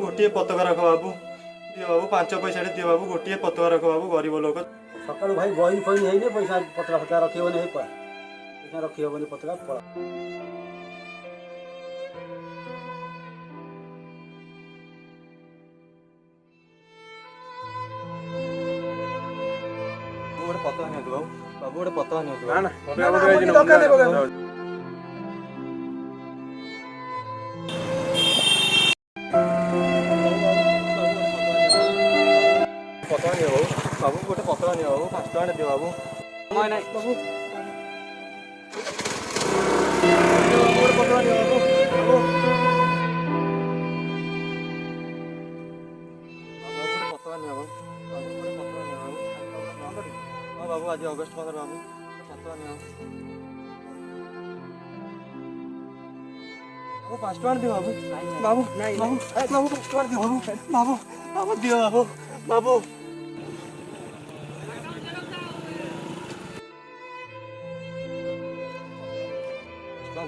गोटे पताका रख बाबू दियो बाबू 5 पैसा दियो बाबू गोटे पताका रख बाबू गरीब लोक सकाळू भाई बहिन फैन है पैसा पतला फतला रखिबनी पड़ा पैसा रखिबनी पतला पड़ा गोटे पताका नहीं बाबू बाबू गोटे पताका नहीं ना ना दरकार नहीं बगा पताका नहीं बाबू बाबू गोटे पताका नहीं बाबू 5 टका दियो बाबू समय नहीं बाबू गोटे पताका नहीं बाबू बाबू पताका नहीं बाबू बाबू गोटे पताका नहीं बाबू हाँ बाबू आज अगस्ट 15 बाबू पताका नहीं बाबू 5 टका दियो बाबू बाबू नहीं बाबू बाबू 5 टका दियो बाबू बाबू बाबू दियो बाबू बाबू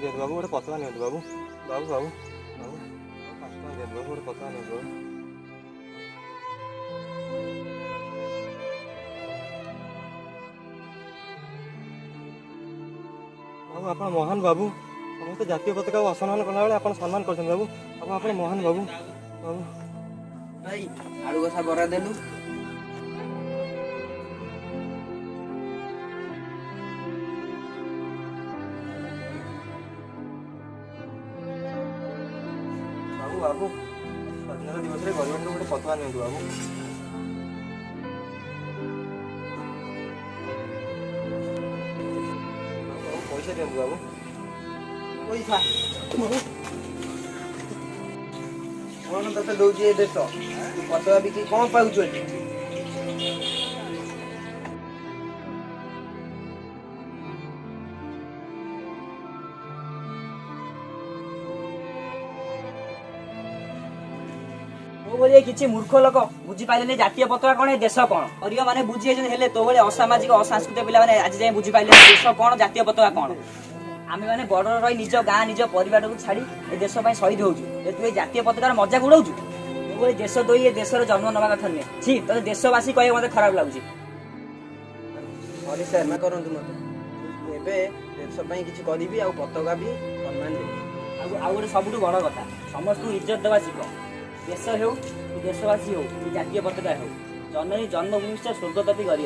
दियो बाबू गोटे पताका नहीं बाबू बाबू बाबू बाबू 5 टका दियो बाबू गोटे पताका नहीं बाबू बाबू आप महान बाबू समस्त जातीय पताका असम्मान कला बेले आप सम्मान कर बाबू अब आप महान बाबू बाबू भाई आलू कसा बरा देलु बाबू बाबू स्वाधीनता दिवस रे गरीब गोटे पताका नहीं बाबू पैसा दिखाँ बाबू पैसा कौन तते दौची ए देश पतवा बिकी कौन पाउछ किसी मूर्ख लोक बुझी पाइले जातीय पताका कौन देश कौन और मैंने बुझी हेले तो भाई असामाजिक असंस्कृत पिला मैंने आज जाए बुझी पाइले देश कौन जातीय पताका कौन आम मैंने बड़ रही निज गाँ निज परिवार को छाड़ी ए देश शहीद होचु तू जातीय पताकार मजाक उड़ाऊचु तू देश दो ये देशर जन्म नवा कथा नुहे छी तो देशवासी कहे मत खराब लगुच सरी सर ना करंतु मत एबे देश पई किछि करबी आ पताका भी सम्मान देबी आ गोटे सबुठ बड़ कथा समस्त इज्जत देवा शिख देश हो देशवासी हो जातीय पताका हो जननी जन्मभूमि स्वर्गतपी कर